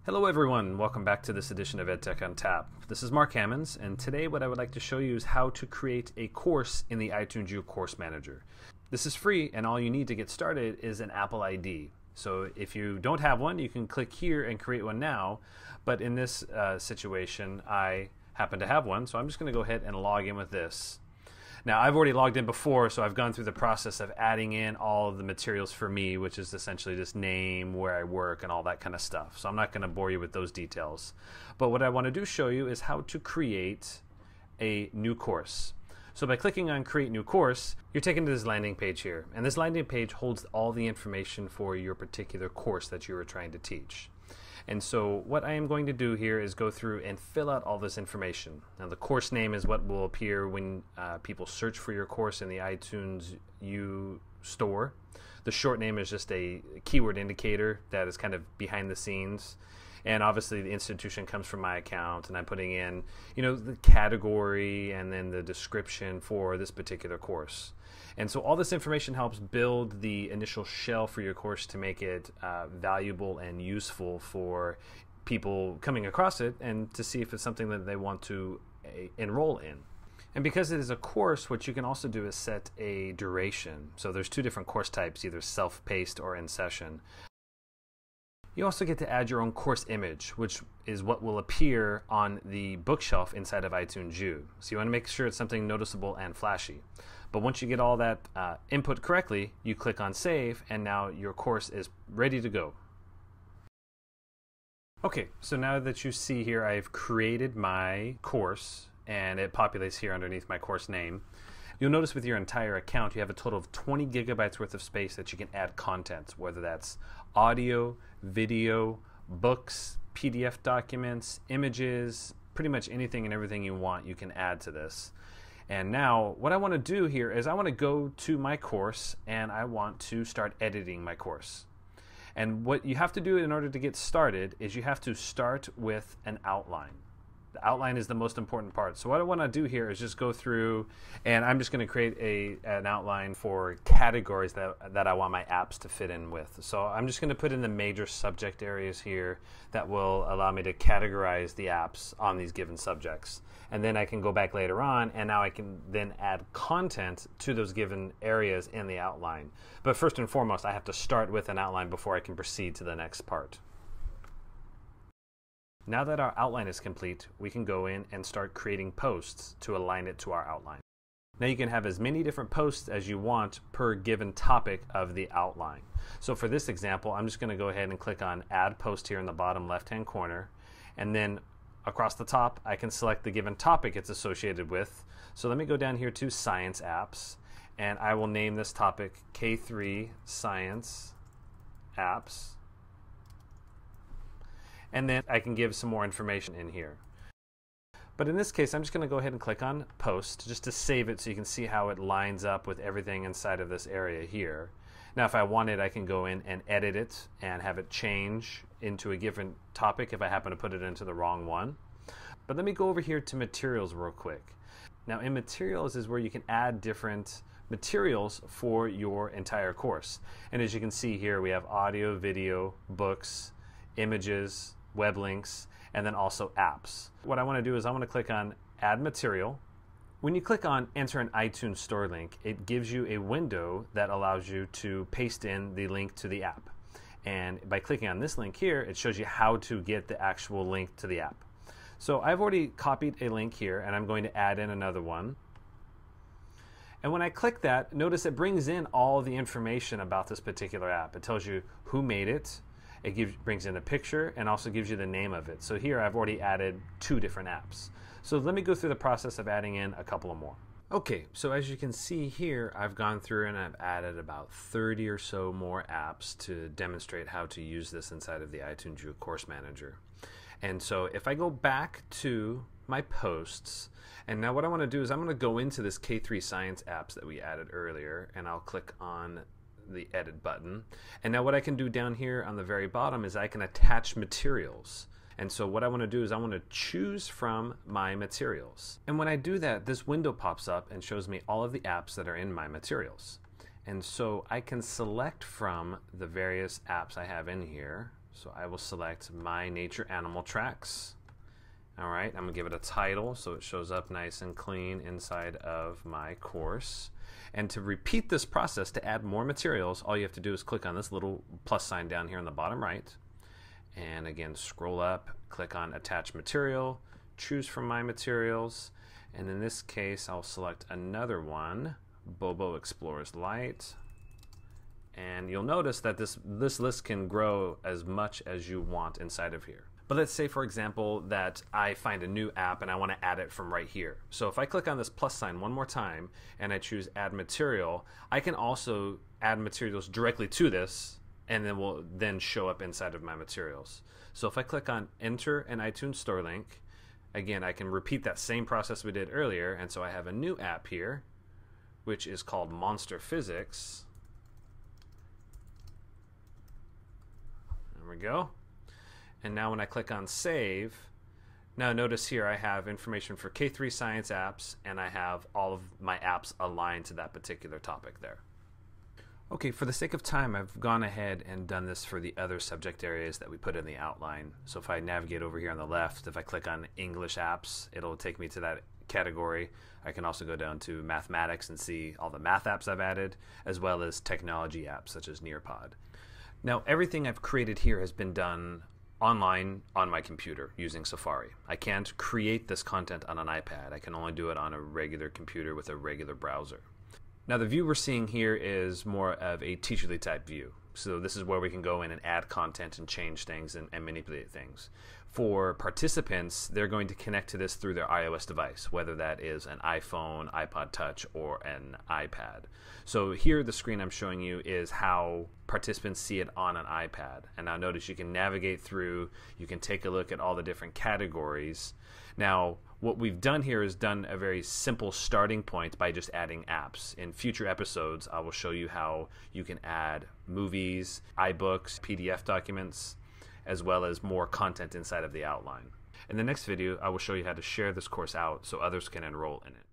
Hello everyone, welcome back to this edition of EdTech on Tap. This is Mark Hammonds, and today what I would like to show you is how to create a course in the iTunes U Course Manager. This is free, and all you need to get started is an Apple ID. So if you don't have one, you can click here and create one now, but in this situation, I happen to have one, so I'm just going to go ahead and log in with this. Now, I've already logged in before, so I've gone through the process of adding in all of the materials for me, which is essentially just name, where I work, and all that kind of stuff. So I'm not going to bore you with those details. But what I want to do show you is how to create a new course. So by clicking on Create New Course, you're taken to this landing page here. And this landing page holds all the information for your particular course that you are trying to teach. And so what I am going to do here is go through and fill out all this information. Now the course name is what will appear when people search for your course in the iTunes U store. The short name is just a keyword indicator that is kind of behind the scenes. And obviously the institution comes from my account, and I'm putting in, the category and then the description for this particular course. And so all this information helps build the initial shell for your course to make it valuable and useful for people coming across it and to see if it's something that they want to enroll in. And because it is a course, what you can also do is set a duration. So there's two different course types, either self-paced or in session. You also get to add your own course image, which is what will appear on the bookshelf inside of iTunes U. So you want to make sure it's something noticeable and flashy. But once you get all that input correctly, you click on Save, and now your course is ready to go. Okay, so now that you see here, I've created my course, and it populates here underneath my course name. You'll notice with your entire account, you have a total of 20 gigabytes worth of space that you can add content, whether that's audio, video, books, PDF documents, images, pretty much anything and everything you want you can add to this. And now what I want to do here is I want to go to my course and I want to start editing my course. And what you have to do in order to get started is you have to start with an outline. The outline is the most important part. So what I want to do here is just go through, and I'm just going to create an outline for categories that I want my apps to fit in with. So I'm just going to put in the major subject areas here that will allow me to categorize the apps on these given subjects. And then I can go back later on, and now I can then add content to those given areas in the outline. But first and foremost, I have to start with an outline before I can proceed to the next part. Now that our outline is complete, we can go in and start creating posts to align it to our outline. Now you can have as many different posts as you want per given topic of the outline. So for this example, I'm just going to go ahead and click on Add Post here in the bottom left-hand corner, and then across the top I can select the given topic it's associated with. So let me go down here to Science Apps, and I will name this topic K3 Science Apps. And then I can give some more information in here. But in this case, I'm just going to go ahead and click on Post just to save it so you can see how it lines up with everything inside of this area here. Now if I wanted, I can go in and edit it and have it change into a given topic if I happen to put it into the wrong one. But let me go over here to Materials real quick. Now in Materials is where you can add different materials for your entire course. And as you can see here, we have audio, video, books, images, web links, and then also apps. What I want to do is I want to click on Add Material. When you click on Enter an iTunes Store link, it gives you a window that allows you to paste in the link to the app. And by clicking on this link here, it shows you how to get the actual link to the app. So I've already copied a link here, and I'm going to add in another one. And when I click that, notice it brings in all the information about this particular app. It tells you who made it, brings in a picture, and also gives you the name of it. So here I've already added 2 different apps. So let me go through the process of adding in a couple of more. Okay, so as you can see here, I've gone through and I've added about 30 or so more apps to demonstrate how to use this inside of the iTunes U Course Manager. And so if I go back to my posts, and now what I want to do is I'm going to go into this K3 Science apps that we added earlier, and I'll click on the edit button. And now what I can do down here on the very bottom is I can attach materials. And so what I want to do is I want to choose from my materials. And when I do that, this window pops up and shows me all of the apps that are in my materials. And so I can select from the various apps I have in here. So I will select my nature animal tracks. All right, I'm gonna give it a title so it shows up nice and clean inside of my course. And to repeat this process, to add more materials, all you have to do is click on this little plus sign down here on the bottom right. And again, scroll up, click on attach material, choose from my materials. And in this case, I'll select another one, Bobo Explores Light. And you'll notice that this list can grow as much as you want inside of here. But let's say, for example, that I find a new app and I want to add it from right here. So if I click on this plus sign one more time and I choose add material, I can also add materials directly to this, and then will then show up inside of my materials. So if I click on enter an iTunes store link, again, I can repeat that same process we did earlier. And so I have a new app here, which is called Monster Physics. There we go. And now when I click on save, now notice here I have information for K3 science apps, and I have all of my apps aligned to that particular topic there. Okay, for the sake of time, I've gone ahead and done this for the other subject areas that we put in the outline. So if I navigate over here on the left, if I click on English apps, it'll take me to that category. I can also go down to mathematics and see all the math apps I've added, as well as technology apps such as Nearpod. Now, everything I've created here has been done online on my computer using Safari. I can't create this content on an iPad. I can only do it on a regular computer with a regular browser. Now the view we're seeing here is more of a teacherly type view. So this is where we can go in and add content and change things and manipulate things. For participants, they're going to connect to this through their iOS device, whether that is an iPhone, iPod Touch, or an iPad. So here the screen I'm showing you is how participants see it on an iPad. And now notice you can navigate through, you can take a look at all the different categories. Now, what we've done here is done a very simple starting point by just adding apps. In future episodes, I will show you how you can add movies, iBooks, PDF documents, as well as more content inside of the outline. In the next video, I will show you how to share this course out so others can enroll in it.